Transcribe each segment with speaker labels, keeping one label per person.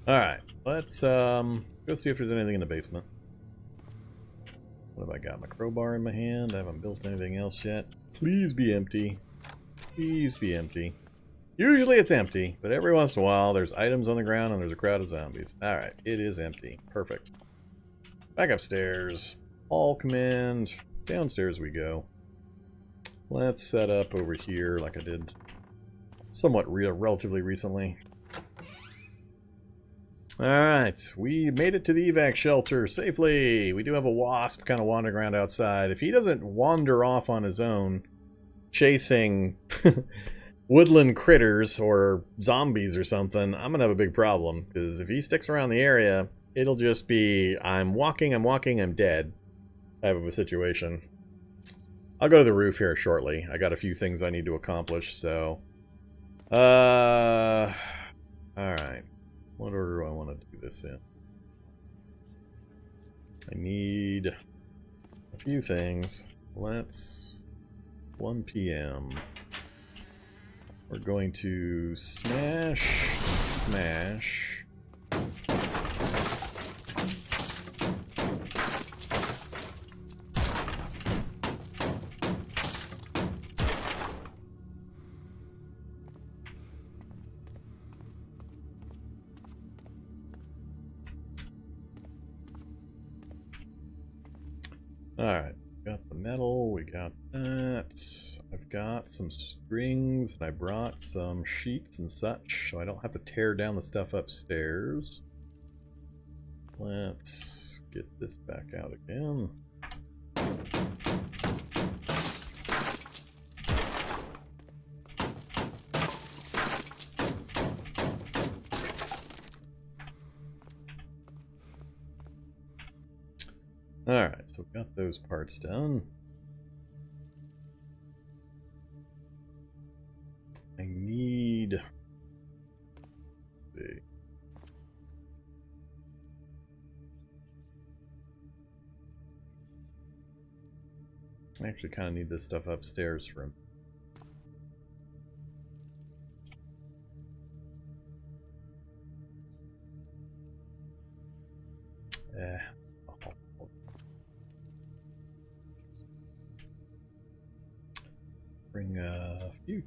Speaker 1: Alright, let's go see if there's anything in the basement. What have I got? My crowbar in my hand. I haven't built anything else yet. Please be empty. Please be empty. Usually it's empty, but every once in a while there's items on the ground and there's a crowd of zombies. Alright, it is empty. Perfect. Back upstairs. All command. Downstairs we go. Let's set up over here like I did somewhat relatively recently. Alright, we made it to the evac shelter safely. We do have a wasp kind of wandering around outside. If he doesn't wander off on his own, chasing woodland critters or zombies or something, I'm gonna have a big problem. Because if he sticks around the area, it'll just be, I'm walking, I'm dead type of a situation. I'll go to the roof here shortly. I got a few things I need to accomplish, so... Alright. What order do I want to do this in? I need a few things. Let's... 1 p.m. We're going to smash. Alright, got the metal, we got that. I've got some strings, and I brought some sheets and such, so I don't have to tear down the stuff upstairs. Let's get this back out again. Alright, so we've got those parts done. I need... Let's see. I actually kind of need this stuff upstairs for him. Bring a few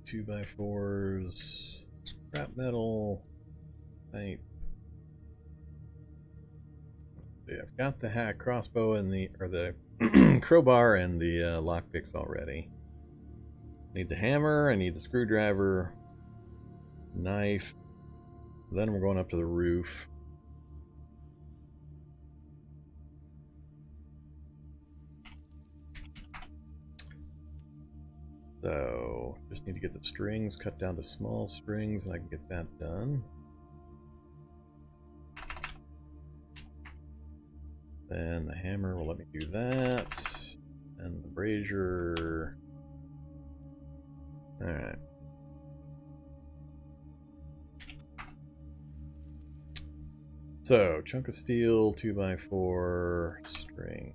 Speaker 1: 2x4s, scrap metal, paint. I've got the crossbow and the crowbar and the lockpicks already. I need the hammer, I need the screwdriver, knife. Then we're going up to the roof. So, just need to get the strings cut down to small strings and I can get that done. Then the hammer will let me do that. And the brazier. Alright. So, chunk of steel, 2x4, string.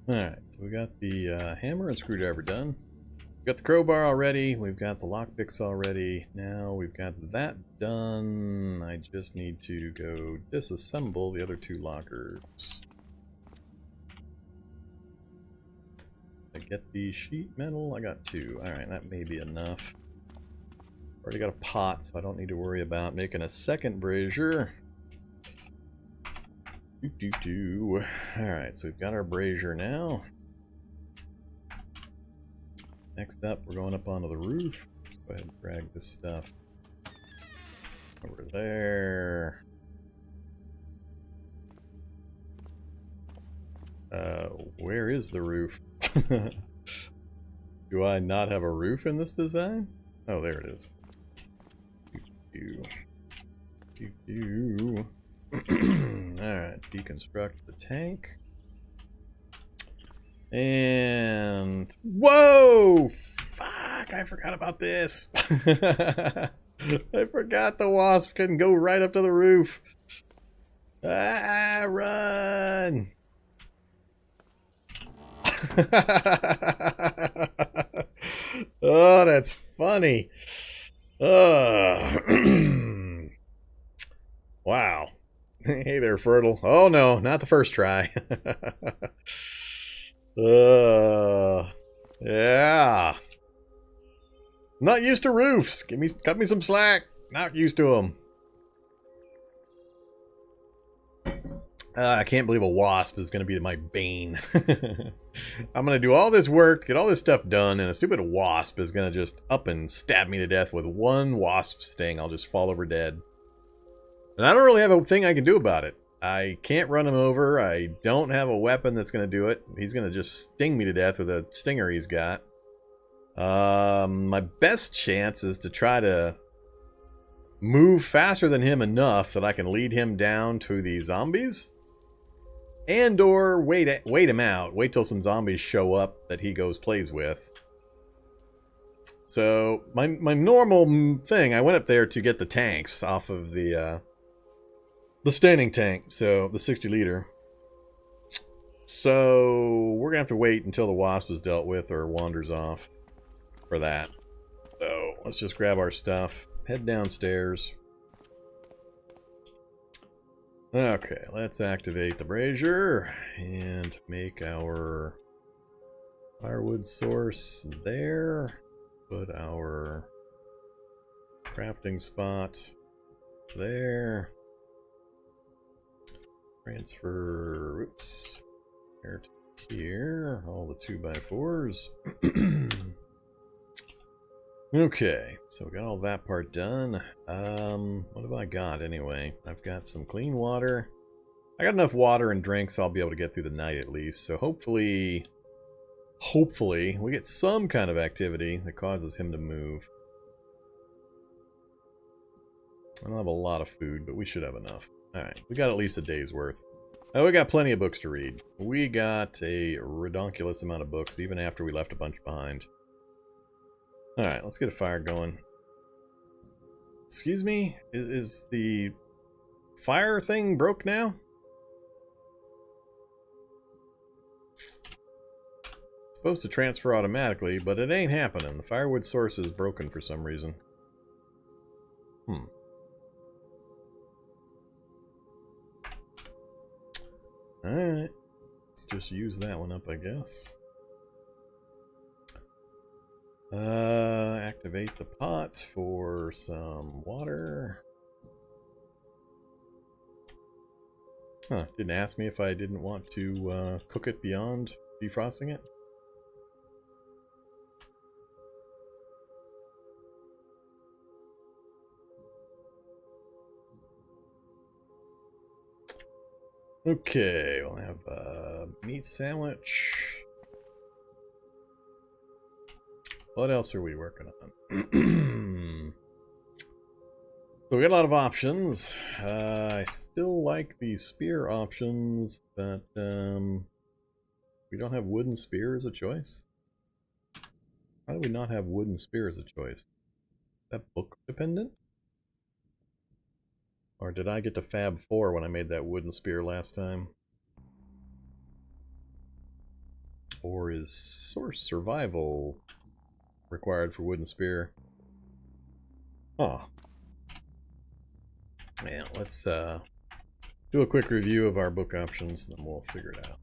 Speaker 1: Alright, so we got the hammer and screwdriver done. We've got the crowbar already, we've got the lockpicks already. Now we've got that done. I just need to go disassemble the other two lockers. I get the sheet metal, I got 2. Alright, that may be enough. Already got a pot, so I don't need to worry about making a second brazier. Alright, so we've got our brazier now. Next up, we're going up onto the roof. Let's go ahead and drag this stuff over there. where is the roof? Do I not have a roof in this design? Oh, there it is. Alright, deconstruct the tank. And... Whoa! Fuck, I forgot about this. I forgot the wasp can go right up to the roof. Ah, run! Oh, that's funny. Wow. Hey there, Fertile. Oh no, not the first try. Yeah. Not used to roofs. Cut me some slack. Not used to them. I can't believe a wasp is going to be my bane. I'm going to do all this work, get all this stuff done, and a stupid wasp is going to just up and stab me to death with one wasp sting. I'll just fall over dead. And I don't really have a thing I can do about it. I can't run him over. I don't have a weapon that's going to do it. He's going to just sting me to death with a stinger he's got. My best chance is to try to move faster than him enough that I can lead him down to the zombies. And or wait him out. Wait till some zombies show up that he plays with. So, my normal thing, I went up there to get the tanks off of the standing tank, so the 60 liter. So, we're gonna have to wait until the wasp is dealt with or wanders off for that. So, let's just grab our stuff, head downstairs. Okay, let's activate the brazier and make our firewood source there. Put our crafting spot there. Transfer, oops, here to here, all the 2x4s. Okay, so we got all that part done. What have I got anyway? I've got some clean water. I got enough water and drinks, so I'll be able to get through the night at least. So hopefully we get some kind of activity that causes him to move. I don't have a lot of food, but we should have enough. Alright, we got at least a day's worth. Oh, we got plenty of books to read. We got a redonkulous amount of books, even after we left a bunch behind. Alright, let's get a fire going. Excuse me? Is the fire thing broke now? It's supposed to transfer automatically, but it ain't happening. The firewood source is broken for some reason. Alright. Let's just use that one up, I guess. Activate the pot for some water. Huh, didn't ask me if I didn't want to cook it beyond defrosting it. Okay, we'll have a meat sandwich. What else are we working on? So we got a lot of options. I still like the spear options, but we don't have wooden spear as a choice. Why do we not have wooden spear as a choice? Is that book dependent? Or did I get to Fab 4 when I made that wooden spear last time? Or is source survival required for wooden spear? Huh. Yeah, let's do a quick review of our book options, and then we'll figure it out.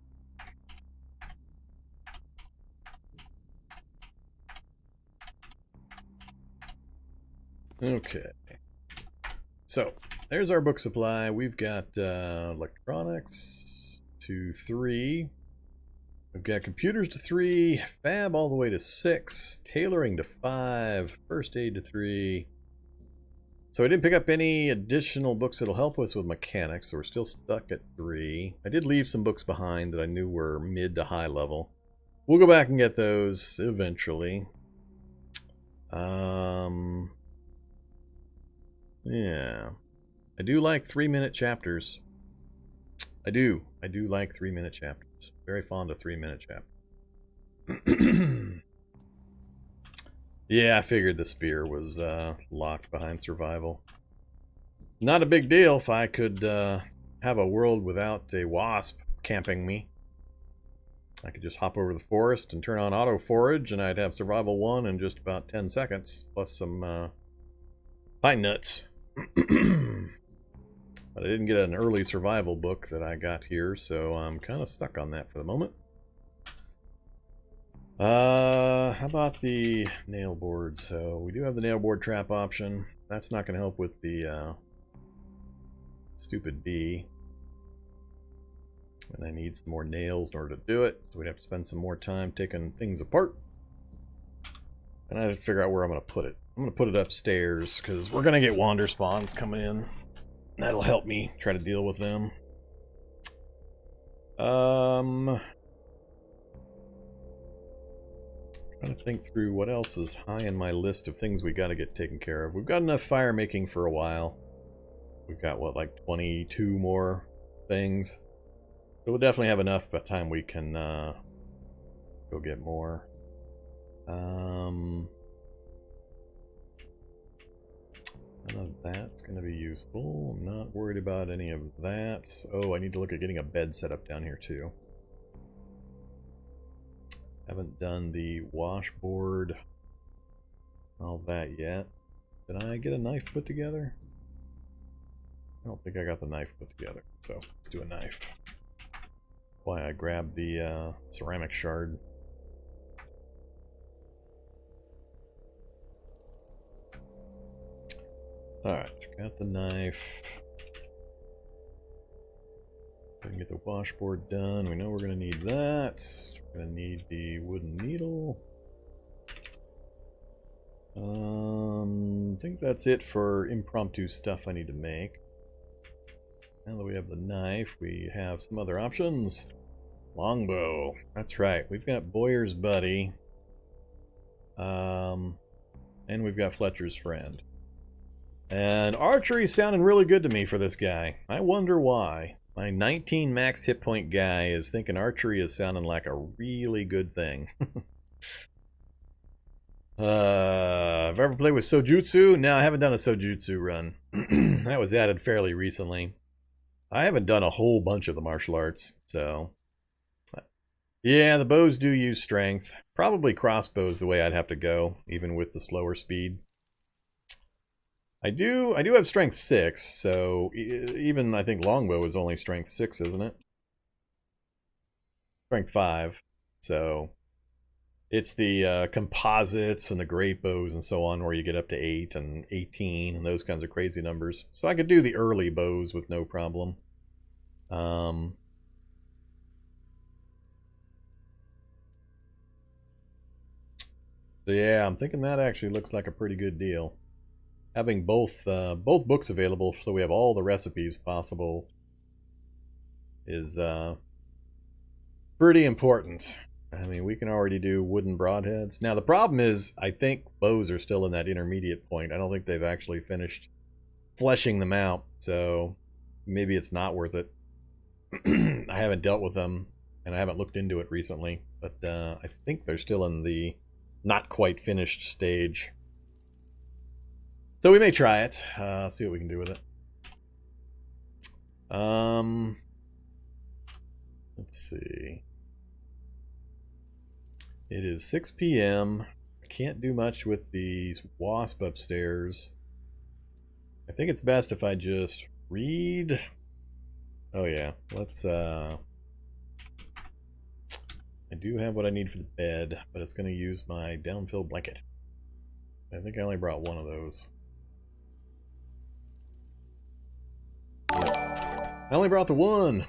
Speaker 1: Okay. So, there's our book supply. We've got electronics to 3. We've got computers to 3, fab all the way to 6, tailoring to 5, first aid to 3, So I didn't pick up any additional books that'll help us with mechanics, so we're still stuck at 3. I did leave some books behind that I knew were mid to high level. We'll go back and get those eventually. Yeah. I do like 3-minute chapters. I do like 3-minute chapters. Very fond of 3-minute chapters. Yeah, I figured the spear was locked behind survival. Not a big deal if I could have a world without a wasp camping me. I could just hop over the forest and turn on auto forage, and I'd have survival 1 in just about 10 seconds, plus some pine nuts. But I didn't get an early survival book that I got here, so I'm kind of stuck on that for the moment. How about the nail board? So we do have the nail board trap option. That's not going to help with the stupid bee. And I need some more nails in order to do it, so we'd have to spend some more time taking things apart. And I have to figure out where I'm going to put it. I'm going to put it upstairs, because we're going to get Wanderspawns coming in. That'll help me try to deal with them. Trying to think through what else is high in my list of things we got to get taken care of. We've got enough fire making for a while. We've got, what, like 22 more things? So we'll definitely have enough by the time we can go get more. None of that's going to be useful. I'm not worried about any of that. Oh, I need to look at getting a bed set up down here too. Haven't done the washboard, all that yet. Did I get a knife put together? I don't think I got the knife put together, so let's do a knife. Why I grabbed the ceramic shard. Alright, got the knife. I can get the washboard done. We know we're going to need that. We're going to need the wooden needle. I think that's it for impromptu stuff I need to make. Now that we have the knife, we have some other options. Longbow. That's right. We've got Boyer's buddy. And we've got Fletcher's friend. And archery's sounding really good to me for this guy. I wonder why. My 19 max hit point guy is thinking archery is sounding like a really good thing. I've ever played with Sojutsu? No, I haven't done a Sojutsu run. That was added fairly recently. I haven't done a whole bunch of the martial arts, so... Yeah, the bows do use strength. Probably crossbows the way I'd have to go, even with the slower speed. I do have strength 6, so even I think longbow is only strength 6, isn't it? Strength 5, so it's the composites and the great bows and so on where you get up to 8 and 18 and those kinds of crazy numbers. So I could do the early bows with no problem. So yeah, I'm thinking that actually looks like a pretty good deal. Having both books available, so we have all the recipes possible, is pretty important. I mean, we can already do wooden broadheads. Now, the problem is, I think bows are still in that intermediate point. I don't think they've actually finished fleshing them out, so maybe it's not worth it. I haven't dealt with them, and I haven't looked into it recently, but I think they're still in the not quite finished stage. So we may try it, see what we can do with it. Let's see. It is 6 p.m. I can't do much with these wasp upstairs. I think it's best if I just read. Oh yeah, let's I do have what I need for the bed, but it's going to use my downfill blanket. I think I only brought one of those. I only brought the one.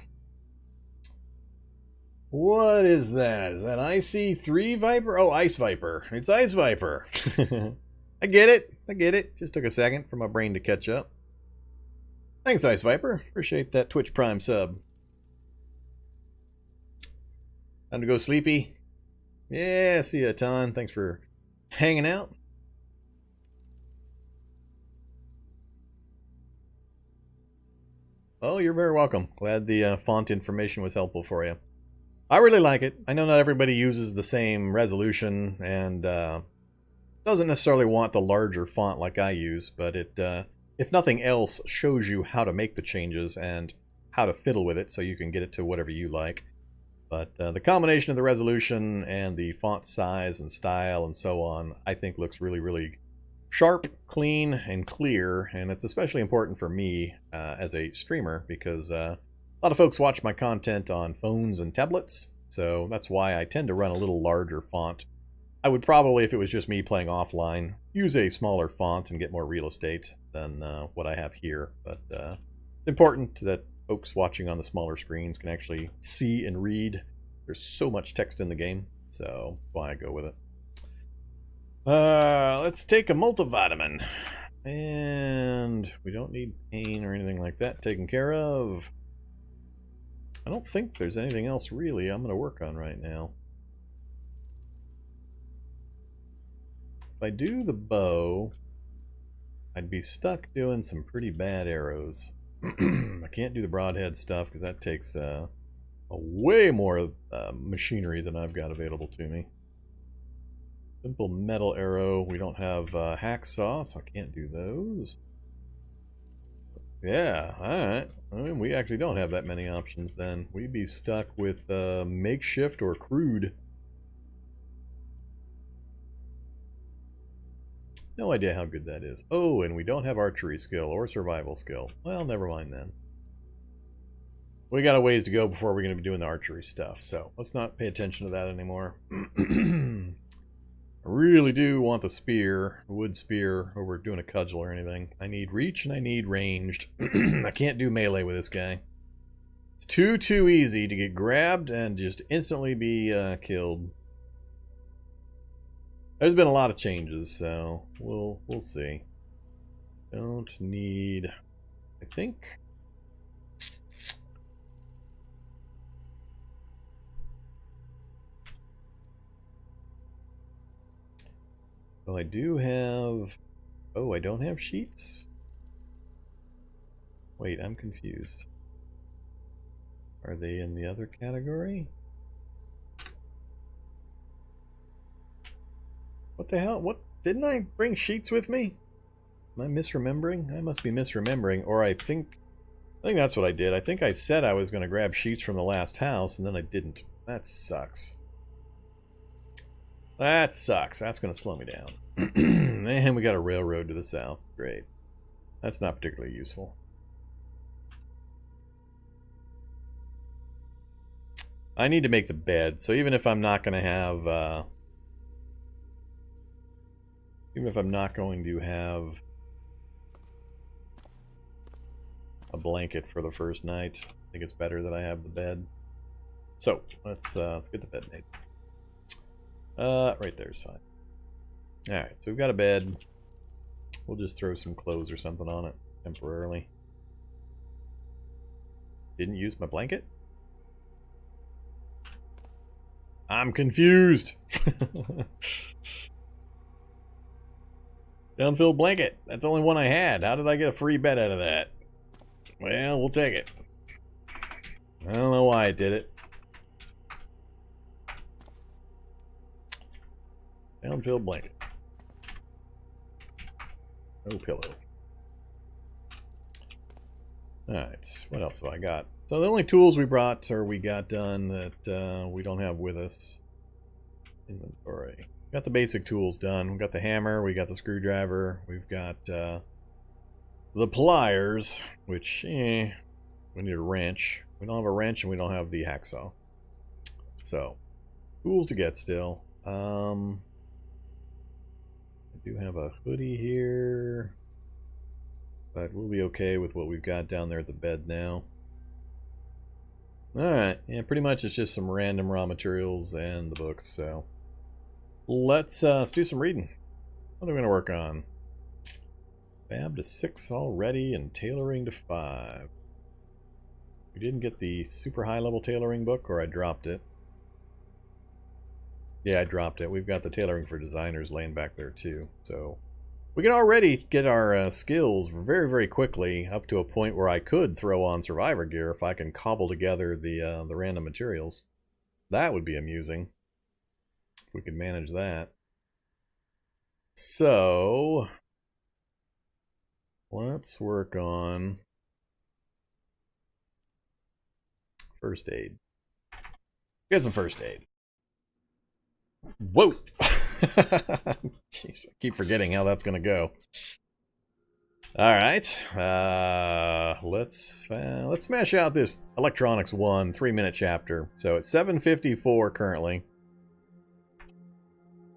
Speaker 1: What is that? Is that IC3 Viper? Oh, Ice Viper. It's Ice Viper. I get it. I get it. Just took a second for my brain to catch up. Thanks, Ice Viper. Appreciate that Twitch Prime sub. Time to go sleepy. Yeah, see ya, Ton. Thanks for hanging out. Oh, you're very welcome. Glad the font information was helpful for you. I really like it. I know not everybody uses the same resolution and doesn't necessarily want the larger font like I use, but it, if nothing else, shows you how to make the changes and how to fiddle with it so you can get it to whatever you like. But the combination of the resolution and the font size and style and so on, I think looks really, really sharp, clean, and clear. And it's especially important for me as a streamer because a lot of folks watch my content on phones and tablets. So that's why I tend to run a little larger font. I would probably, if it was just me playing offline, use a smaller font and get more real estate than what I have here. But it's important that folks watching on the smaller screens can actually see and read. There's so much text in the game, so that's why I go with it. Let's take a multivitamin. And we don't need pain or anything like that taken care of. I don't think there's anything else really I'm going to work on right now. If I do the bow, I'd be stuck doing some pretty bad arrows. I can't do the broadhead stuff because that takes a way more machinery than I've got available to me. Simple metal arrow. We don't have hacksaw, so I can't do those. Yeah, alright. I mean, we actually don't have that many options then. We'd be stuck with makeshift or crude. No idea how good that is. Oh, and we don't have archery skill or survival skill. Well, never mind then. We got a ways to go before we're going to be doing the archery stuff, so let's not pay attention to that anymore. I really do want the spear, a wood spear, over doing a cudgel or anything. I need reach and I need ranged. I can't do melee with this guy. It's too easy to get grabbed and just instantly be killed. There's been a lot of changes, so we'll see. Don't need, I think. So I do have. Oh, I don't have sheets? Wait, I'm confused. Are they in the other category? What the hell? What? Didn't I bring sheets with me? Am I misremembering? I must be misremembering, or I think that's what I did. I think I said I was going to grab sheets from the last house, and then I didn't. That sucks. That sucks. That's going to slow me down. And we got a railroad to the south. Great. That's not particularly useful. I need to make the bed, so even if I'm not going to have... even if I'm not going to have a blanket for the first night, I think it's better that I have the bed. So let's get the bed made. Right there's fine. All right, so we've got a bed. We'll just throw some clothes or something on it temporarily. Didn't use my blanket? I'm confused. Downfilled blanket. That's the only one I had. How did I get a free bed out of that? Well, we'll take it. I don't know why I did it. Downfilled blanket. No pillow. Alright, what else have I got? So the only tools we brought or we got done that we don't have with us. Inventory. Got the basic tools done. We've got the hammer, we got the screwdriver, we've got the pliers, which, we need a wrench. We don't have a wrench and we don't have the hacksaw. So, tools to get still. I do have a hoodie here, but we'll be okay with what we've got down there at the bed now. Alright, yeah, pretty much it's just some random raw materials and the books, so... Let's do some reading. What are we going to work on? Fab to 6 already and tailoring to 5. We didn't get the super high level tailoring book, or I dropped it. Yeah, I dropped it. We've got the tailoring for designers laying back there too. So we can already get our skills very, very quickly up to a point where I could throw on survivor gear if I can cobble together the random materials. That would be amusing if we could manage that. So let's work on first aid. Get some first aid. Whoa! Jeez, I keep forgetting how that's going to go. All right, let's smash out this Electronics 1 3-minute chapter. So it's 7:54 currently.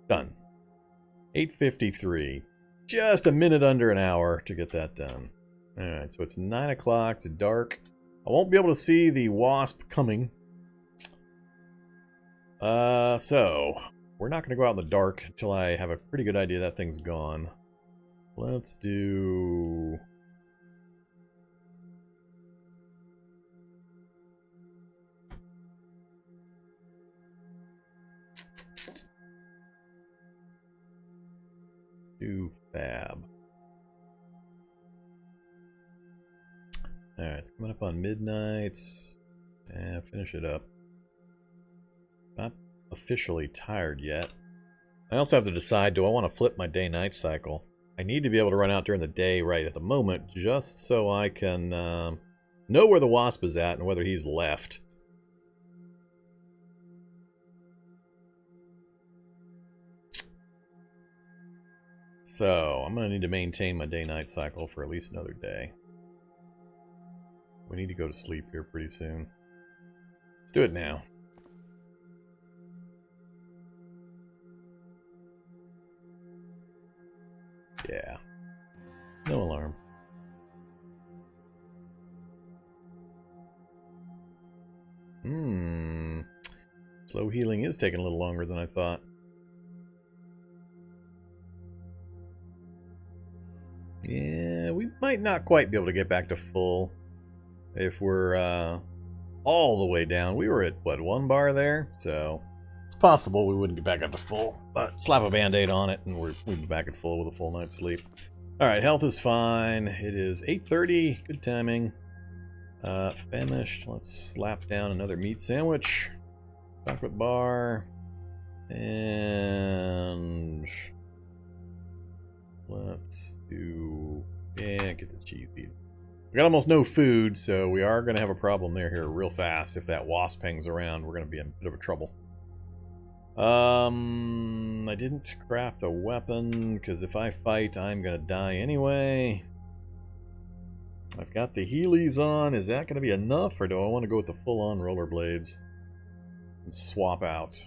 Speaker 1: Done. 8:53. Just a minute under an hour to get that done. All right, so it's 9 o'clock. It's dark. I won't be able to see the wasp coming. So we're not going to go out in the dark until I have a pretty good idea that thing's gone. Let's do... fab. Alright, it's coming up on midnight. Finish it up. Not officially tired yet. I also have to decide, do I want to flip my day-night cycle? I need to be able to run out during the day right at the moment, just so I can know where the wasp is at and whether he's left. So, I'm going to need to maintain my day-night cycle for at least another day. We need to go to sleep here pretty soon. Let's do it now. Yeah. No alarm. Slow healing is taking a little longer than I thought. Yeah, we might not quite be able to get back to full if we're all the way down. We were at, what, 1 bar there? So it's possible we wouldn't get back up to full. But slap a band-aid on it and we'd be back at full with a full night's sleep. Alright, health is fine. It is 8:30. Good timing. Famished. Let's slap down another meat sandwich. Chocolate bar. And... let's do... yeah, get the cheese eat. We got almost no food, so we are going to have a problem there here real fast. If that wasp hangs around, we're going to be in a bit of trouble. I didn't craft a weapon, because if I fight, I'm going to die anyway. I've got the Heelys on. Is that going to be enough, or do I want to go with the full-on rollerblades and swap out?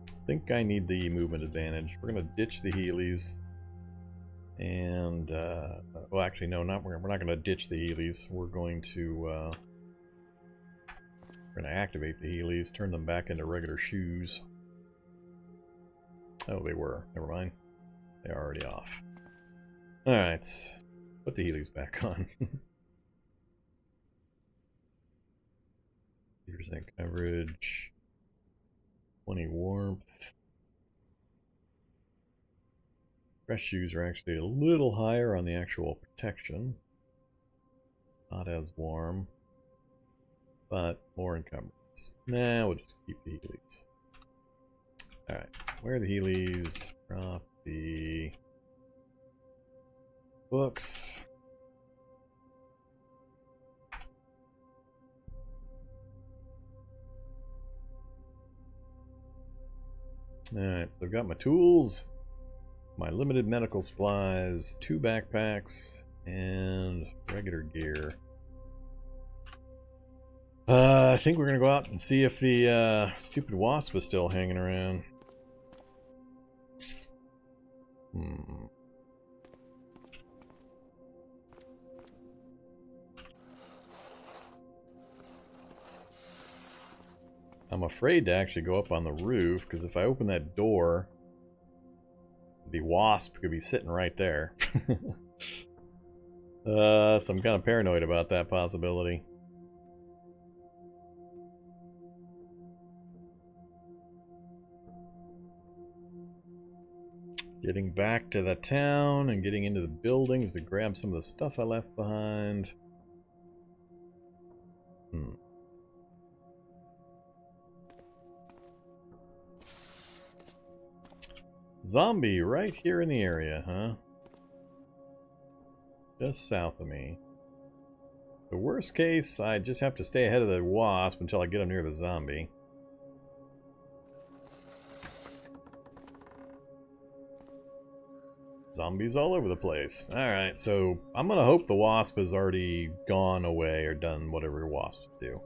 Speaker 1: I think I need the movement advantage. We're going to ditch the Heelys. And, well, actually, no, we're not going to ditch the Heelys. We're going to activate the Heelys, turn them back into regular shoes. Oh, they were. Never mind. They're already off. Alright. Put the Heelys back on. 3% coverage. 20 warmth. Fresh shoes are actually a little higher on the actual protection. Not as warm, but more encumbrance. Nah, we'll just keep the Heelys. Alright, where are the Heelys? Drop the books. Alright, so I've got my tools. My limited medical supplies, 2 backpacks, and regular gear. I think we're going to go out and see if the stupid wasp is still hanging around. I'm afraid to actually go up on the roof, because if I open that door... wasp could be sitting right there. So I'm kind of paranoid about that possibility. Getting back to the town and getting into the buildings to grab some of the stuff I left behind. Zombie right here in the area, huh? Just south of me. The worst case, I just have to stay ahead of the wasp until I get him near the zombie. Zombies all over the place. Alright, so I'm gonna hope the wasp has already gone away or done whatever wasps do.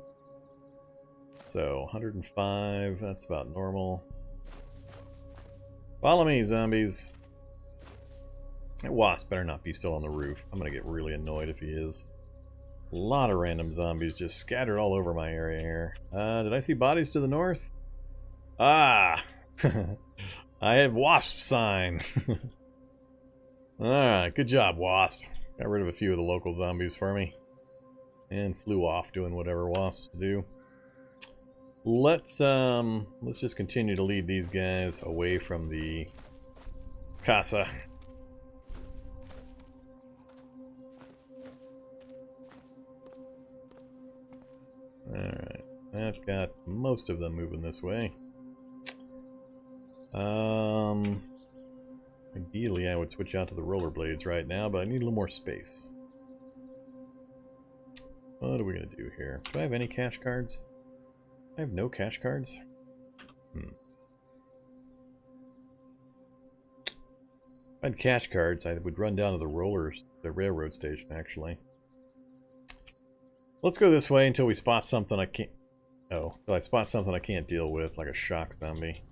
Speaker 1: So, 105, that's about normal. Follow me, zombies. That wasp better not be still on the roof. I'm gonna get really annoyed if he is. A lot of random zombies just scattered all over my area here. Did I see bodies to the north? Ah! I have wasp sign. Alright, good job, wasp. Got rid of a few of the local zombies for me. And flew off doing whatever wasps do. Let's just continue to lead these guys away from the casa. Alright, I've got most of them moving this way. Ideally I would switch out to the rollerblades right now, but I need a little more space. What are we gonna do here? Do I have any cash cards? I have no cash cards? If I had cash cards, I would run down to the railroad station, actually. Let's go this way until we spot something I can't... Oh, until I spot something I can't deal with, like a shock zombie.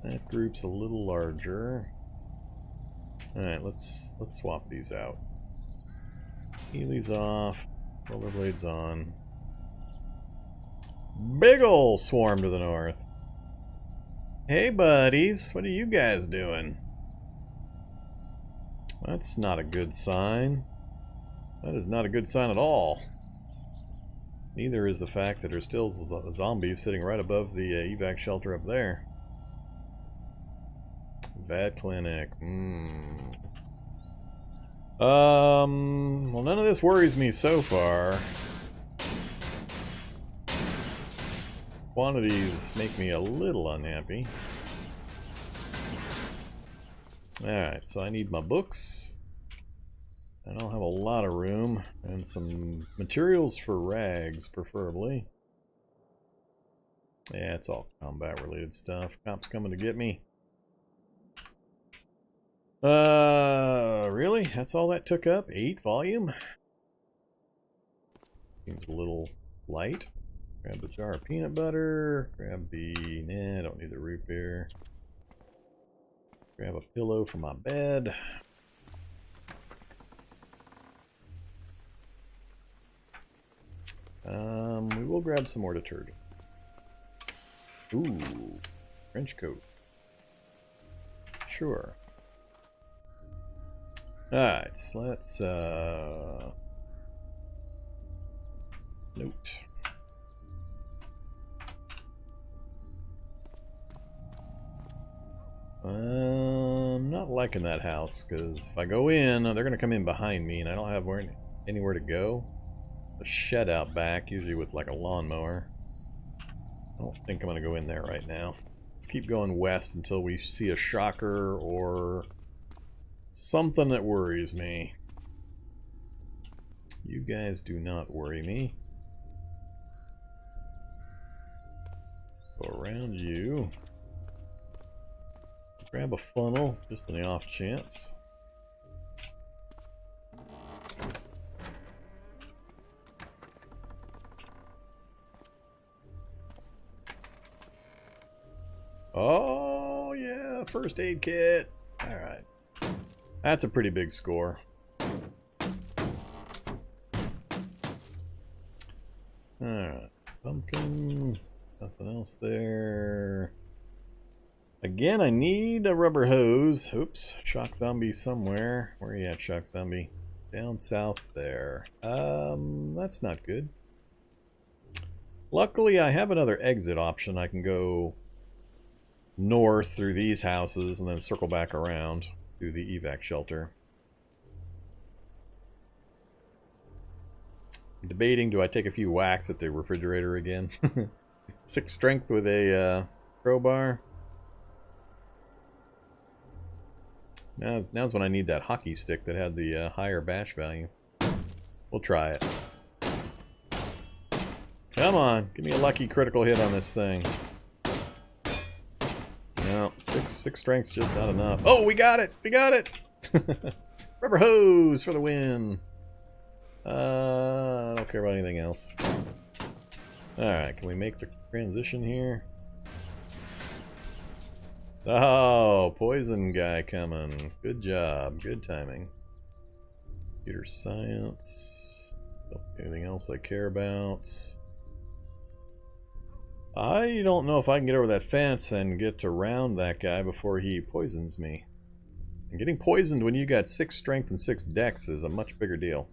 Speaker 1: That group's a little larger. Alright, let's swap these out. Heelys off, rollerblades on. Big ol' swarm to the north. Hey buddies, what are you guys doing? That's not a good sign. That is not a good sign at all. Neither is the fact that there's still zombies sitting right above the evac shelter up there. Vet clinic. Well, none of this worries me so far. Quantities make me a little unhappy. Alright, so I need my books. I don't have a lot of room, and some materials for rags, preferably. Yeah, it's all combat-related stuff. Cops coming to get me. Really? That's all that took up? 8 volume? Seems a little light. Grab the jar of peanut butter. Grab the... Nah, I don't need the root beer. Grab a pillow for my bed. We will grab some more detergent. Ooh, trench coat. Sure. Alright, so let's, note. I'm not liking that house, because if I go in, they're going to come in behind me, and I don't have anywhere to go. A shed out back, usually with like a lawnmower. I don't think I'm going to go in there right now. Let's keep going west until we see a shocker or something that worries me. You guys do not worry me. Go around you. Grab a funnel, just on the off chance. Oh, yeah, first aid kit. Alright. That's a pretty big score. Alright. Pumpkin. Nothing else there. Again, I need a rubber hose. Oops, shock zombie somewhere. Where are you at, shock zombie? Down south there. That's not good. Luckily, I have another exit option. I can go north through these houses and then circle back around to the evac shelter. I'm debating, do I take a few whacks at the refrigerator again? 6 strength with a crowbar. Now's when I need that hockey stick that had the higher bash value. We'll try it. Come on, give me a lucky critical hit on this thing. No, six strength's just not enough. Oh, we got it! We got it! Rubber hose for the win! I don't care about anything else. Alright, can we make the transition here? Oh, poison guy coming. Good job. Good timing. Computer science. Anything else I care about? I don't know if I can get over that fence and get to round that guy before he poisons me. And getting poisoned when you got 6 strength and 6 dex is a much bigger deal.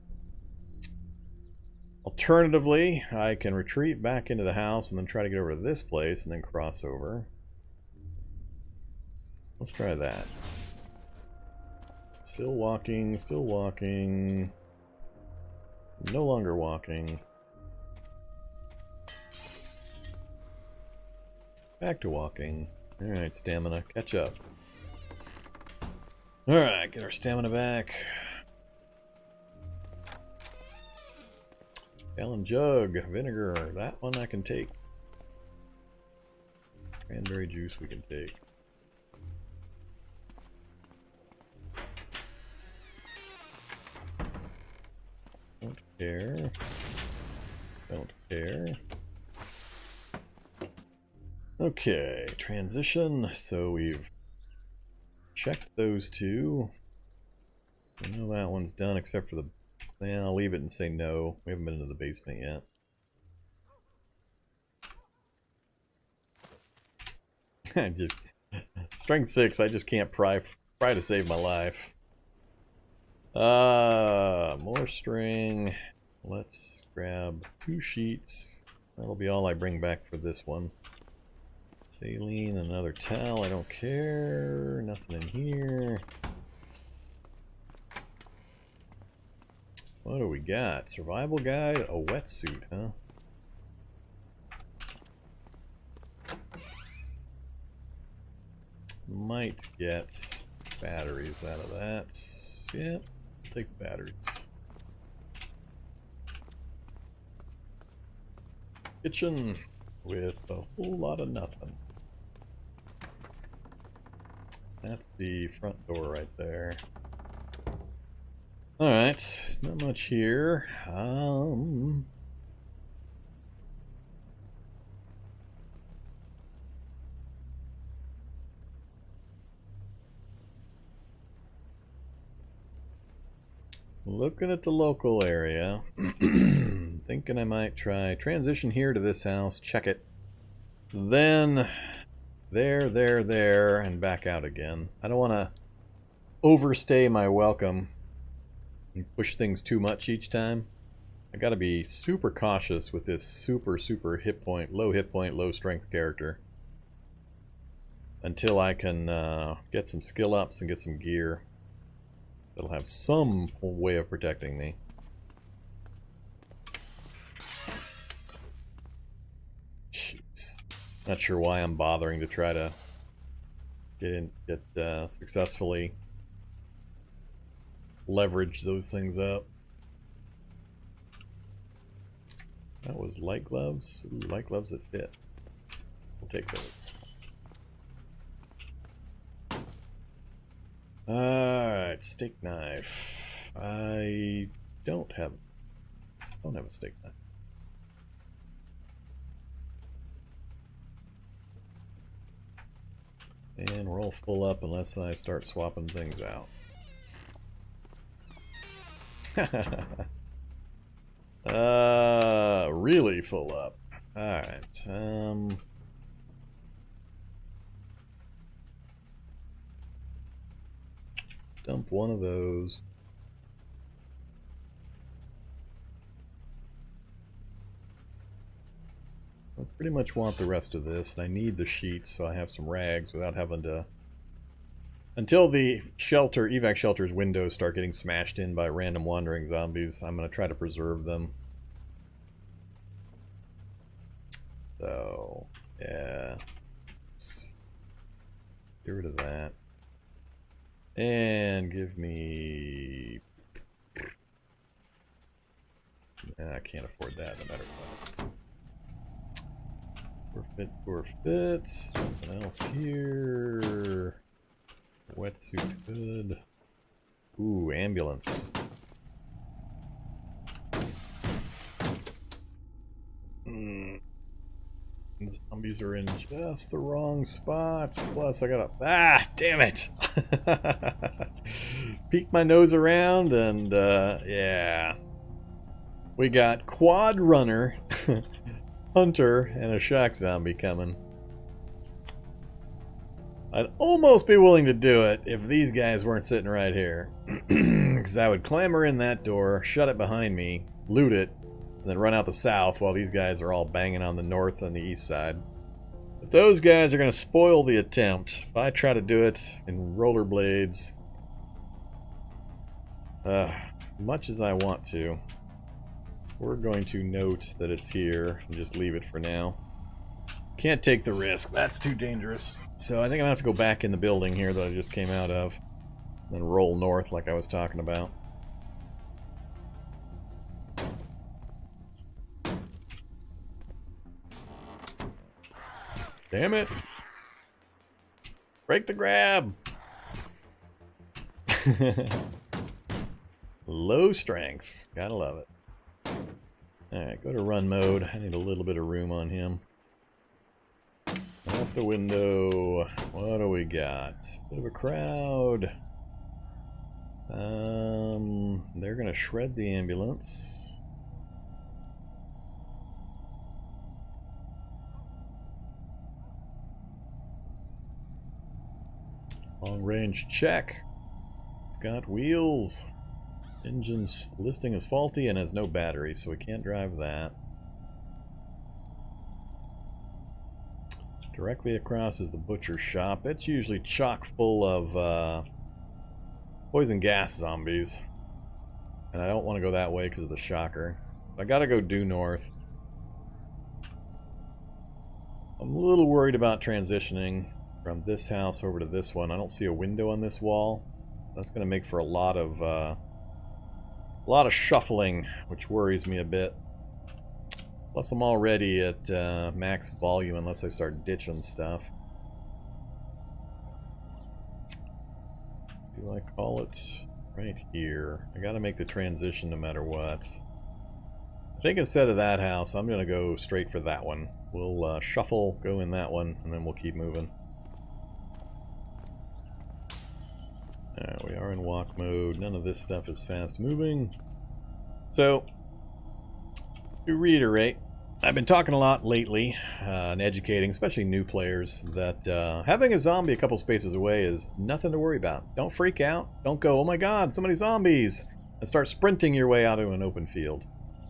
Speaker 1: Alternatively, I can retreat back into the house and then try to get over to this place and then cross over. Let's try that. Still walking, still walking. No longer walking. Back to walking. Alright, stamina, catch up. Alright, get our stamina back. Gallon jug, vinegar, that one I can take. Cranberry juice we can take. Don't care. Don't care. Okay, transition. So we've checked those two. I know that one's done except for the... Yeah, I'll leave it and say no. We haven't been into the basement yet. Just strength 6, I just can't pry to save my life. More string. Let's grab 2 sheets. That'll be all I bring back for this one. Saline, another towel, I don't care. Nothing in here. What do we got? Survival guide, a wetsuit, huh? Might get batteries out of that. Yeah, take batteries. Kitchen with a whole lot of nothing. That's the front door right there. Alright, not much here. Looking at the local area, thinking I might try transition here to this house, check it, then there, and back out again. I don't want to overstay my welcome and push things too much each time. I got to be super cautious with this super low hit point, low strength character until I can get some skill ups and get some gear that'll have some way of protecting me. Jeez. Not sure why I'm bothering to try to get successfully leverage those things up. That was light gloves. Ooh, light gloves that fit. We'll take those. Alright, steak knife. I don't have a steak knife. And we're all full up unless I start swapping things out. Really full up. Alright, Dump one of those. I pretty much want the rest of this, and I need the sheets so I have some rags without having to... Until the shelter, evac shelter's windows start getting smashed in by random wandering zombies, I'm going to try to preserve them. So, yeah. Let's get rid of that. And give me... I can't afford that no matter what. Forfeit. Nothing else here. Wetsuit hood. Ooh, ambulance. Zombies are in just the wrong spots. Plus, I gotta... Ah, damn it! Peek my nose around and, yeah. We got Quad Runner, Hunter, and a Shock Zombie coming. I'd almost be willing to do it if these guys weren't sitting right here. Because I would clamber in that door, shut it behind me, loot it, and then run out the south while these guys are all banging on the north and the east side. But those guys are going to spoil the attempt. If I try to do it in rollerblades, much as I want to, we're going to note that it's here and just leave it for now. Can't take the risk. That's too dangerous. So I think I'm going to have to go back in the building here that I just came out of, and then roll north like I was talking about. Damn it! Break the grab! Low strength. Gotta love it. Alright, go to run mode. I need a little bit of room on him. Out the window. What do we got? Bit of a crowd. They're gonna shred the ambulance. Long range check. It's got wheels. Engine's listing is faulty and has no battery, so we can't drive that. Directly across is the butcher shop. It's usually chock full of poison gas zombies. And I don't want to go that way because of the shocker. I gotta go due north. I'm a little worried about transitioning from this house over to this one. I don't see a window on this wall. That's going to make for a lot of shuffling, which worries me a bit. Plus, I'm already at max volume unless I start ditching stuff. Do I call it right here? I got to make the transition no matter what. I think instead of that house, I'm going to go straight for that one. We'll shuffle, go in that one, and then we'll keep moving. Alright, we are in walk mode. None of this stuff is fast moving. So, to reiterate, I've been talking a lot lately and educating, especially new players, that having a zombie a couple spaces away is nothing to worry about. Don't freak out. Don't go, oh my god, so many zombies, and start sprinting your way out of an open field.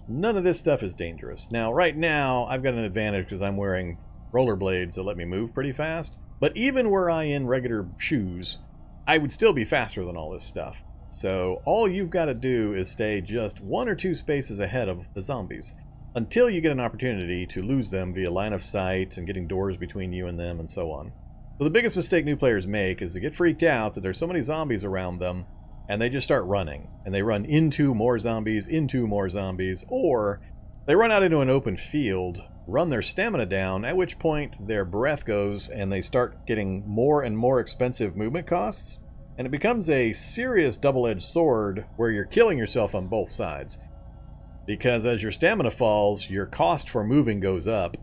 Speaker 1: None of this stuff is dangerous. Now, right now, I've got an advantage because I'm wearing rollerblades that let me move pretty fast. But even were I in regular shoes, I would still be faster than all this stuff. So all you've got to do is stay just 1 or 2 spaces ahead of the zombies until you get an opportunity to lose them via line of sight and getting doors between you and them and so on. So the biggest mistake new players make is to get freaked out that there's so many zombies around them and they just start running. And they run into more zombies, or they run out into an open field, run their stamina down, at which point their breath goes and they start getting more and more expensive movement costs, and it becomes a serious double-edged sword where you're killing yourself on both sides. Because as your stamina falls, your cost for moving goes up,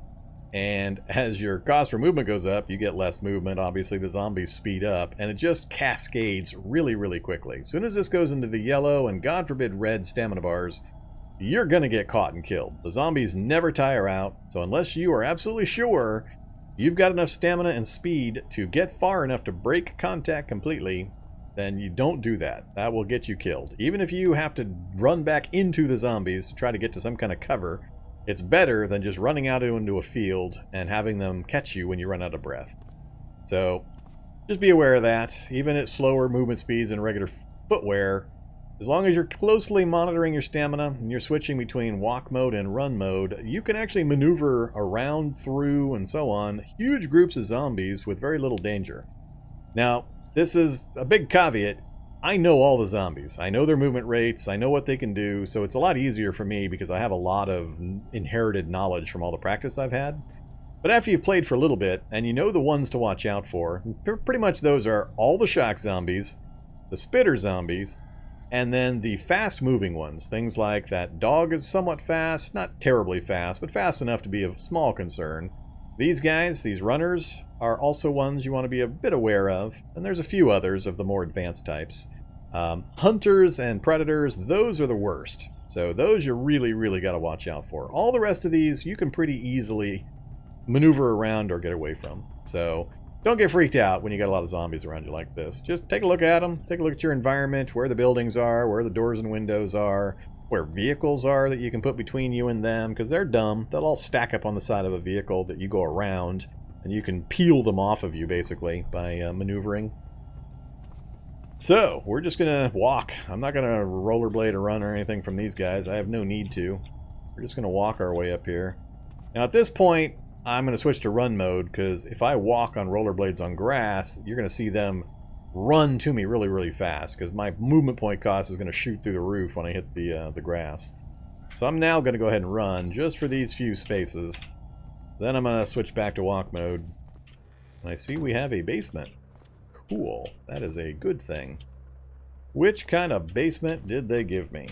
Speaker 1: and as your cost for movement goes up, you get less movement. Obviously, the zombies speed up, and it just cascades really, really quickly. As soon as this goes into the yellow and, God forbid, red stamina bars, you're gonna get caught and killed. The zombies never tire out, so unless you are absolutely sure you've got enough stamina and speed to get far enough to break contact completely, then you don't do that. That will get you killed. Even if you have to run back into the zombies to try to get to some kind of cover, it's better than just running out into a field and having them catch you when you run out of breath. So just be aware of that. Even at slower movement speeds and regular footwear, as long as you're closely monitoring your stamina and you're switching between walk mode and run mode, you can actually maneuver around, through, and so on huge groups of zombies with very little danger. Now, this is a big caveat. I know all the zombies. I know their movement rates. I know what they can do. So it's a lot easier for me because I have a lot of inherited knowledge from all the practice I've had. But after you've played for a little bit and you know the ones to watch out for, pretty much those are all the shock zombies, the spitter zombies, and then the fast-moving ones. Things like that dog is somewhat fast, not terribly fast, but fast enough to be of small concern. These guys, these runners, are also ones you want to be a bit aware of, and there's a few others of the more advanced types. Hunters and predators, those are the worst. So those you really got to watch out for. All the rest of these you can pretty easily maneuver around or get away from. So don't get freaked out when you got a lot of zombies around you like this. Just take a look at them, take a look at your environment, where the buildings are, where the doors and windows are, where vehicles are that you can put between you and them, because they're dumb. They'll all stack up on the side of a vehicle that you go around, and you can peel them off of you, basically, by maneuvering. So, we're just going to walk. I'm not going to rollerblade or run or anything from these guys. I have no need to. We're just going to walk our way up here. Now, at this point, I'm going to switch to run mode, because if I walk on rollerblades on grass, you're going to see them run to me really fast, because my movement point cost is going to shoot through the roof when I hit the grass. So I'm now going to go ahead and run just for these few spaces. Then I'm going to switch back to walk mode. And I see we have a basement. Cool. That is a good thing. Which kind of basement did they give me?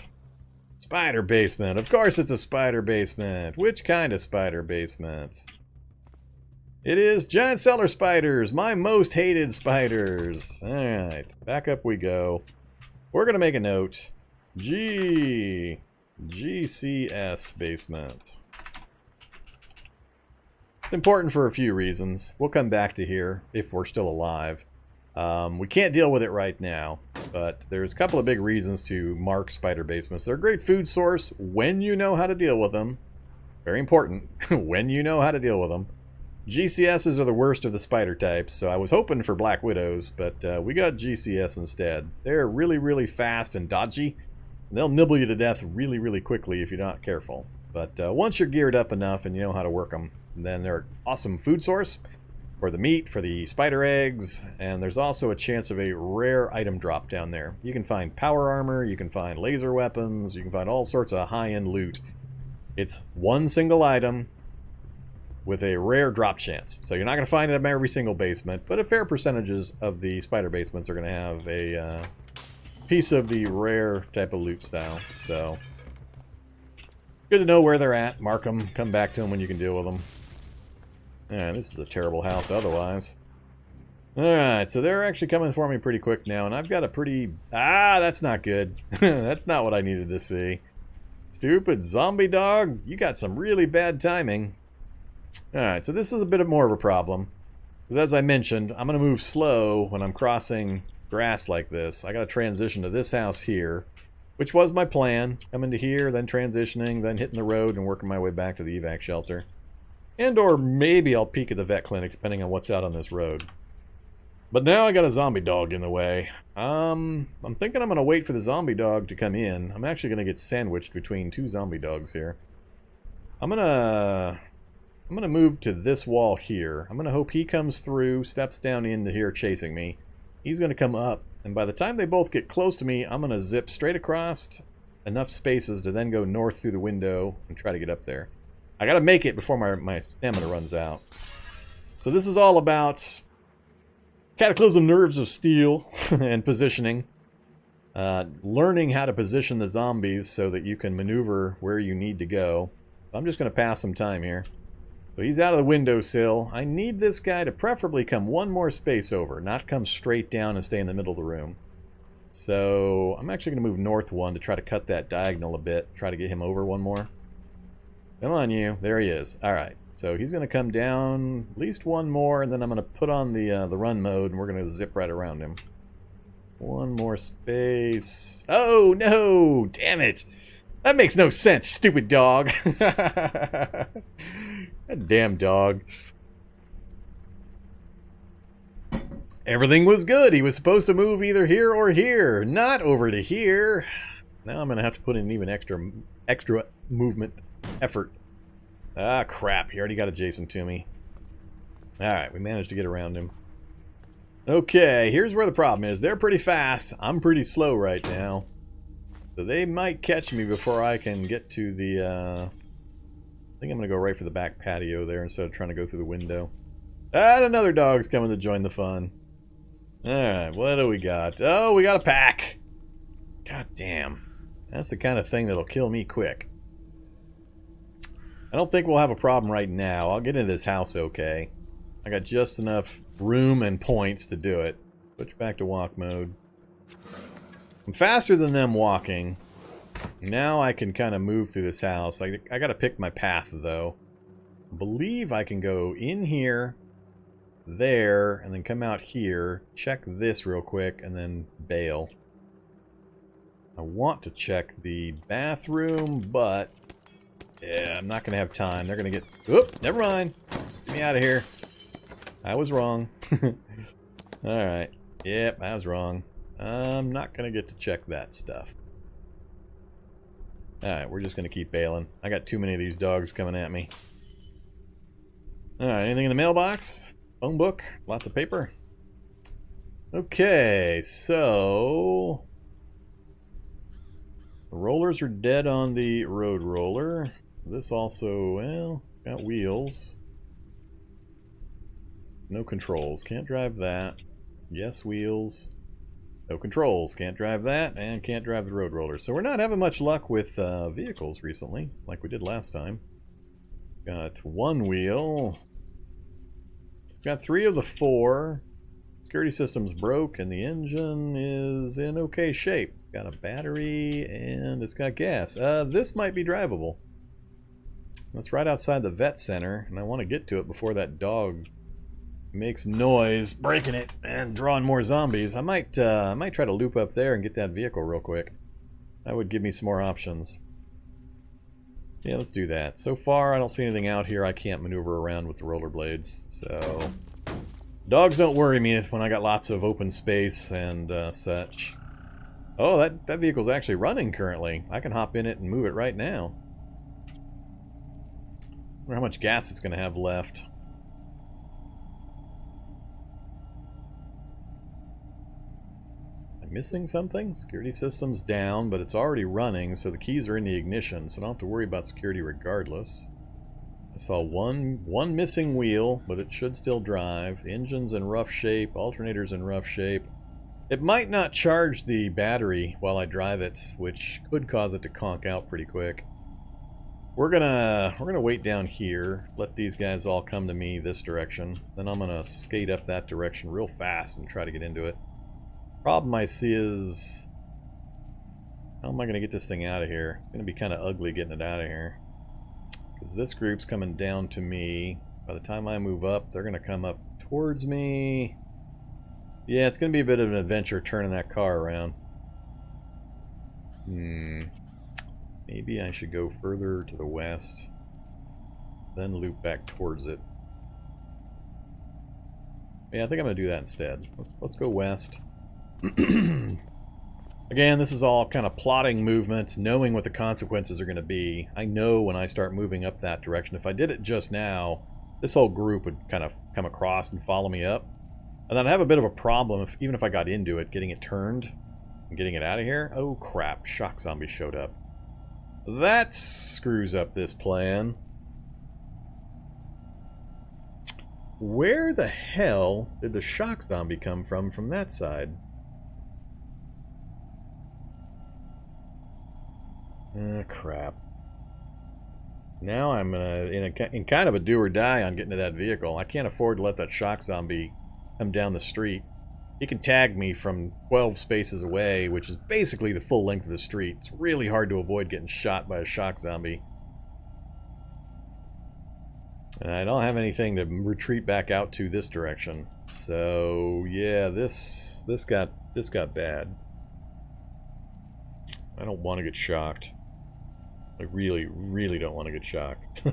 Speaker 1: Spider basement. Of course it's a spider basement. Which kind of spider basement? It is giant cellar spiders, my most hated spiders. Alright, back up we go. We're going to make a note. GCS basement. It's important for a few reasons. We'll come back to here if we're still alive. We can't deal with it right now, but there's a couple of big reasons to mark spider basements. They're a great food source when you know how to deal with them. Very important, when you know how to deal with them. GCSs are the worst of the spider types, so I was hoping for Black Widows, but we got GCS instead. They're really fast and dodgy, and they'll nibble you to death really quickly if you're not careful. But once you're geared up enough and you know how to work them, then they're an awesome food source for the meat, for the spider eggs, and there's also a chance of a rare item drop down there. You can find power armor, you can find laser weapons, you can find all sorts of high-end loot. It's one single item with a rare drop chance. So you're not going to find it in every single basement, but a fair percentages of the spider basements are going to have a piece of the rare type of loot style. So good to know where they're at, mark them, come back to them when you can deal with them. Yeah, this is a terrible house otherwise. Alright, so they're actually coming for me pretty quick now, and I've got a pretty... that's not good. That's not what I needed to see. Stupid zombie dog, you got some really bad timing. Alright, so this is a bit more of a problem. Because as I mentioned, I'm going to move slow when I'm crossing grass like this. I got to transition to this house here, which was my plan. Coming to here, then transitioning, then hitting the road and working my way back to the evac shelter. And or maybe I'll peek at the vet clinic, depending on what's out on this road. But now I got a zombie dog in the way. I'm thinking I'm going to wait for the zombie dog to come in. I'm actually going to get sandwiched between two zombie dogs here. I'm going to move to this wall here. I'm going to hope he comes through, steps down into here chasing me. He's going to come up, and by the time they both get close to me, I'm going to zip straight across enough spaces to then go north through the window and try to get up there. I got to make it before my stamina runs out. So this is all about Cataclysm nerves of steel and positioning. Learning how to position the zombies so that you can maneuver where you need to go. I'm just going to pass some time here. So he's out of the windowsill. I need this guy to preferably come one more space over, not come straight down and stay in the middle of the room. So I'm actually going to move north one to try to cut that diagonal a bit, try to get him over one more. Come on, you. There he is. All right. So he's going to come down at least one more, and then I'm going to put on the run mode, and we're going to zip right around him. One more space. Oh, no! Damn it! That makes no sense, stupid dog. That damn dog. Everything was good. He was supposed to move either here or here, not over to here. Now I'm going to have to put in even extra movement effort. Ah, crap. He already got adjacent to me. Alright, we managed to get around him. Okay, here's where the problem is. They're pretty fast. I'm pretty slow right now. So they might catch me before I can get to the, I think I'm going to go right for the back patio there instead of trying to go through the window. And another dog's coming to join the fun. Alright, what do we got? Oh, we got a pack! God damn. That's the kind of thing that'll kill me quick. I don't think we'll have a problem right now. I'll get into this house okay. I got just enough room and points to do it. Switch back to walk mode. I'm faster than them walking. Now I can kind of move through this house. I gotta pick my path though. I believe I can go in here, there, and then come out here, check this real quick, and then bail. I want to check the bathroom, but yeah, I'm not gonna have time. They're gonna get... Oop, never mind. Get me out of here. I was wrong. Alright. Yep, I was wrong. I'm not going to get to check that stuff. Alright, we're just going to keep bailing. I got too many of these dogs coming at me. Alright, anything in the mailbox? Phone book? Lots of paper? Okay, so... the rollers are dead on the road roller. This also, well, got wheels. No controls. Can't drive that. Yes, wheels. No controls. Can't drive that. And can't drive the road roller. So we're not having much luck with vehicles recently, like we did last time. Got one wheel. It's got 3 of the 4. Security system's broke, and the engine is in okay shape. It's got a battery, and it's got gas. This might be drivable. That's right outside the vet center, and I want to get to it before that dog makes noise, breaking it and drawing more zombies. I might try to loop up there and get that vehicle real quick. That would give me some more options. Yeah, let's do that. So far, I don't see anything out here I can't maneuver around with the rollerblades. So, dogs don't worry me when I got lots of open space and such. Oh, that vehicle's actually running currently. I can hop in it and move it right now. I wonder how much gas it's going to have left. Missing something? Security system's down, but it's already running, so the keys are in the ignition, so I don't have to worry about security regardless. I saw one missing wheel, but it should still drive. Engine's in rough shape, alternator's in rough shape. It might not charge the battery while I drive it, which could cause it to conk out pretty quick. We're gonna wait down here, let these guys all come to me this direction, then I'm gonna skate up that direction real fast and try to get into it. Problem I see is, how am I going to get this thing out of here? It's going to be kind of ugly getting it out of here. Because this group's coming down to me. By the time I move up, they're going to come up towards me. Yeah, it's going to be a bit of an adventure turning that car around. Maybe I should go further to the west, then loop back towards it. Yeah, I think I'm going to do that instead. Let's go west. Again, this is all kind of plotting movements, knowing what the consequences are going to be. I know when I start moving up that direction. If I did it just now, this whole group would kind of come across and follow me up. And then I'd have a bit of a problem, even if I got into it, getting it turned and getting it out of here. Oh crap, shock zombie showed up. That screws up this plan. Where the hell did the shock zombie come from that side? Crap. Now I'm in kind of a do or die on getting to that vehicle. I can't afford to let that shock zombie come down the street. He can tag me from 12 spaces away, which is basically the full length of the street. It's really hard to avoid getting shot by a shock zombie. And I don't have anything to retreat back out to this direction. So, yeah, this got This got bad. I don't want to get shocked. I really, really don't want to get shocked.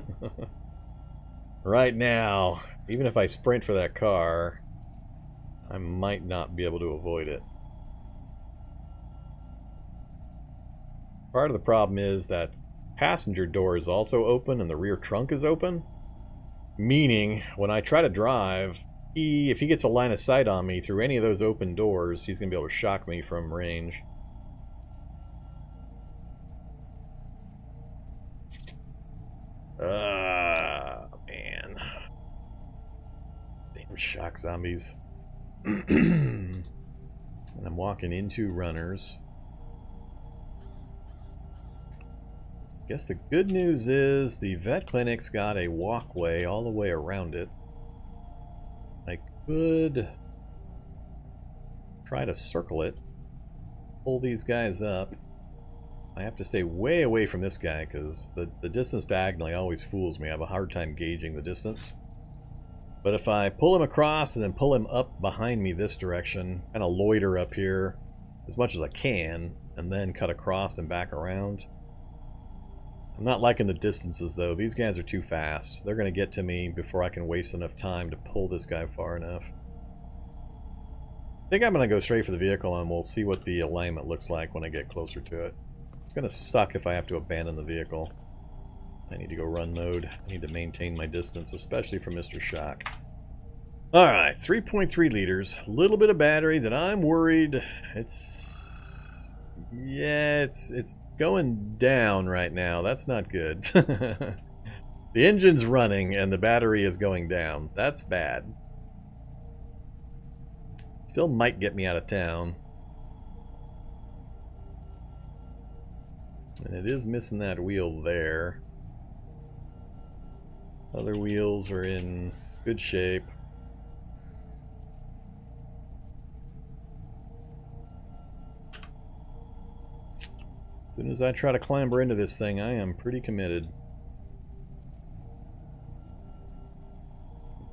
Speaker 1: Right now, even if I sprint for that car, I might not be able to avoid it. Part of the problem is that passenger door is also open and the rear trunk is open. Meaning, when I try to drive, if he gets a line of sight on me through any of those open doors, he's going to be able to shock me from range. Man. Damn shock zombies. And I'm walking into runners. Guess the good news is the vet clinic's got a walkway all the way around it. I could try to circle it, pull these guys up. I have to stay way away from this guy because the distance diagonally always fools me. I have a hard time gauging the distance. But if I pull him across and then pull him up behind me this direction, kind of loiter up here as much as I can, and then cut across and back around. I'm not liking the distances though. These guys are too fast. They're going to get to me before I can waste enough time to pull this guy far enough. I think I'm going to go straight for the vehicle and we'll see what the alignment looks like when I get closer to it. It's going to suck if I have to abandon the vehicle. I need to go run mode. I need to maintain my distance, especially from Mr. Shock. Alright, 3.3 liters. A little bit of battery that I'm worried. It's going down right now. That's not good. The engine's running and the battery is going down. That's bad. Still might get me out of town. And it is missing that wheel there. Other wheels are in good shape. As soon as I try to clamber into this thing, I am pretty committed.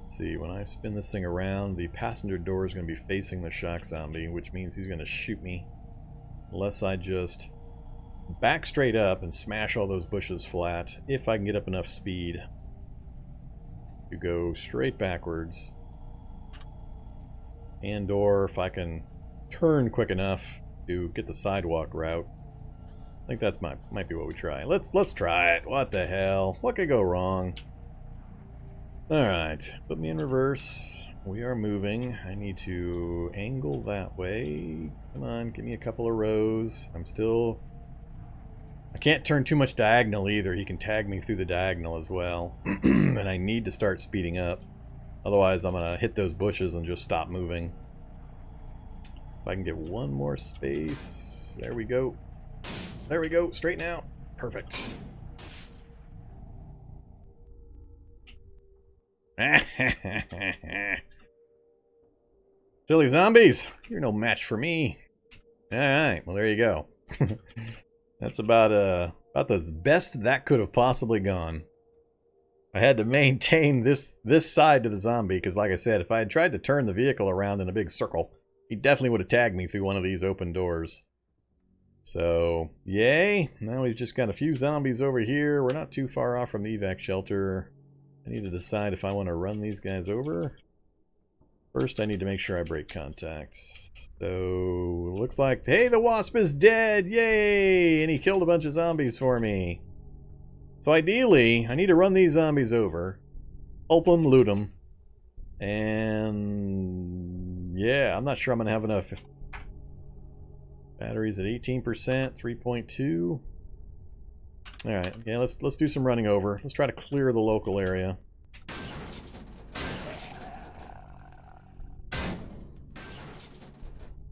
Speaker 1: Let's see, when I spin this thing around, the passenger door is going to be facing the shock zombie, which means he's going to shoot me. Unless I just back straight up and smash all those bushes flat, if I can get up enough speed to go straight backwards. And or if I can turn quick enough to get the sidewalk route. I think that's might be what we try. Let's try it. What the hell? What could go wrong? Alright, put me in reverse. We are moving. I need to angle that way. Come on, give me a couple of rows. I can't turn too much diagonal either. He can tag me through the diagonal as well. And I need to start speeding up. Otherwise I'm gonna hit those bushes and just stop moving. If I can get one more space. There we go. There we go, straighten out. Perfect. Silly zombies, you're no match for me. Alright, well there you go. That's about the best that could have possibly gone. I had to maintain this side to the zombie, because like I said, if I had tried to turn the vehicle around in a big circle, he definitely would have tagged me through one of these open doors. So, yay. Now we've just got a few zombies over here. We're not too far off from the evac shelter. I need to decide if I want to run these guys over. First, I need to make sure I break contact. So, looks like, hey, the wasp is dead! Yay! And he killed a bunch of zombies for me. So ideally, I need to run these zombies over, pulp them, loot them, and yeah, I'm not sure I'm going to have enough. Batteries at 18%, 3.2. Alright, yeah, let's do some running over. Let's try to clear the local area.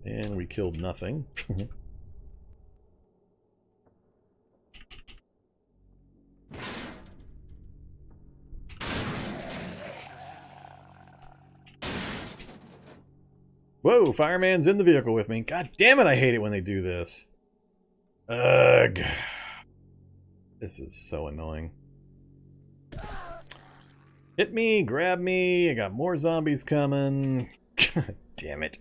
Speaker 1: And we killed nothing. Whoa, fireman's in the vehicle with me. God damn it, I hate it when they do this. Ugh. This is so annoying. Hit me, grab me, I got more zombies coming. God damn it.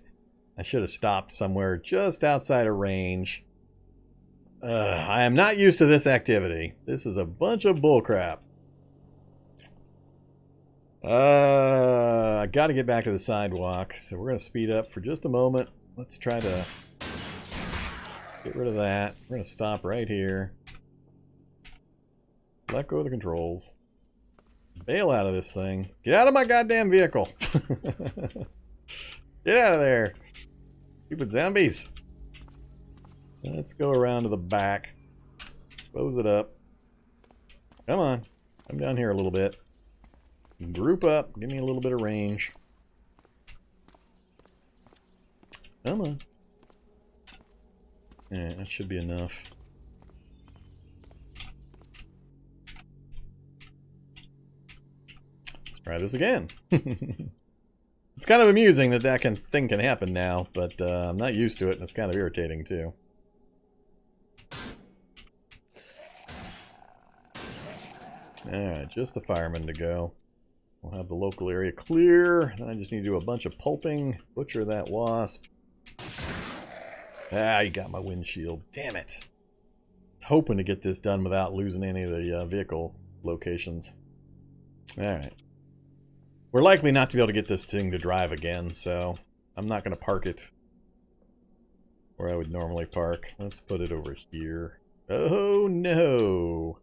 Speaker 1: I should have stopped somewhere just outside of range. I am not used to this activity. This is a bunch of bullcrap. I got to get back to the sidewalk, so we're going to speed up for just a moment. Let's try to get rid of that. We're going to stop right here. Let go of the controls. Bail out of this thing. Get out of my goddamn vehicle. Get out of there. Stupid zombies. Let's go around to the back. Close it up. Come on. Come down here a little bit. Group up. Give me a little bit of range. Come on. Yeah, that should be enough. Let's try this again. It's kind of amusing that thing can happen now, but I'm not used to it, and it's kind of irritating too. Alright, just the firemen to go. We'll have the local area clear. Then I just need to do a bunch of pulping. Butcher that wasp. Ah, you got my windshield. Damn it. I was hoping to get this done without losing any of the vehicle locations. Alright. We're likely not to be able to get this thing to drive again, so I'm not going to park it where I would normally park. Let's put it over here. Oh no!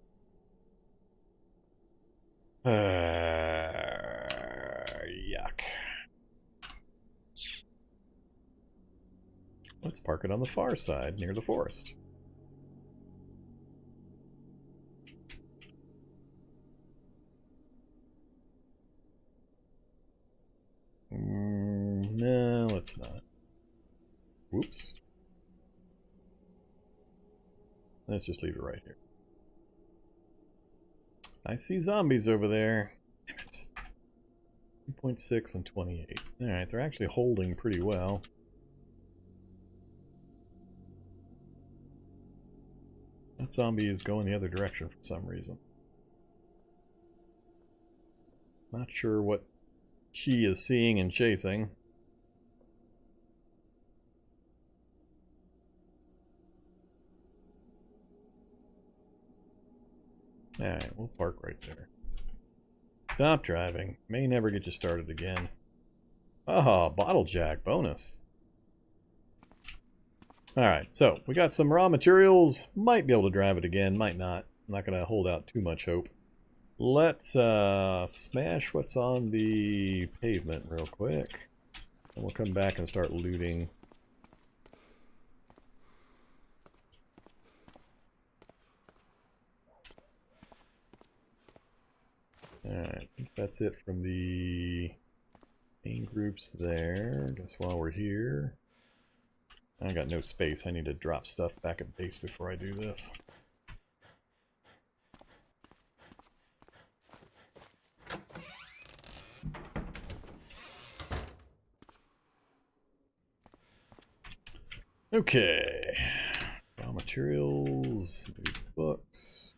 Speaker 1: Yuck. Let's park it on the far side, near the forest. No, let's not. Whoops. Let's just leave it right here. I see zombies over there. Damn it. 2.6 and 28. Alright, they're actually holding pretty well. That zombie is going the other direction for some reason. Not sure what she is seeing and chasing. Alright, we'll park right there. Stop driving. May never get you started again. Oh, bottle jack bonus. Alright, so we got some raw materials. Might be able to drive it again, might not. I'm not going to hold out too much hope. Let's smash what's on the pavement real quick. And we'll come back and start looting. Alright, I think that's it from the main groups there. I guess while we're here, I got no space. I need to drop stuff back at base before I do this. Okay. Raw materials, books.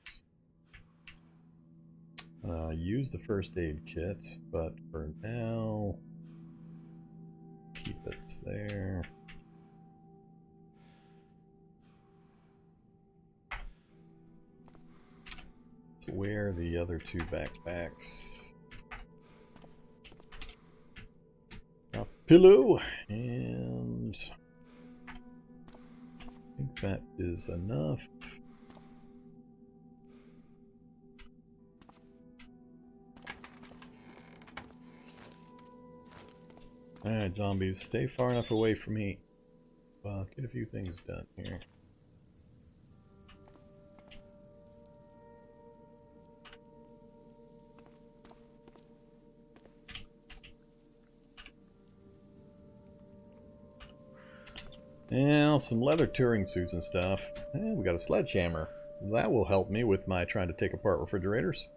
Speaker 1: Use the first aid kit, but for now, keep it there. Let's wear the other two backpacks. Drop a pillow, and I think that is enough. Alright, zombies, stay far enough away from me. Well, get a few things done here. And some leather touring suits and stuff. And we got a sledgehammer. That will help me with my trying to take apart refrigerators.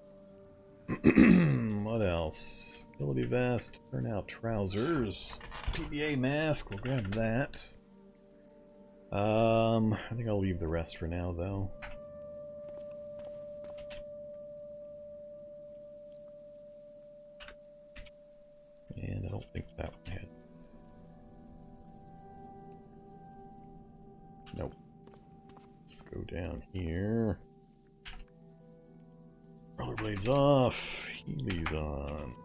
Speaker 1: What else? Ability vest, turnout trousers, PBA mask, we'll grab that. I think I'll leave the rest for now though. And I don't think that one had. down here. Rollerblades off. Heelys on.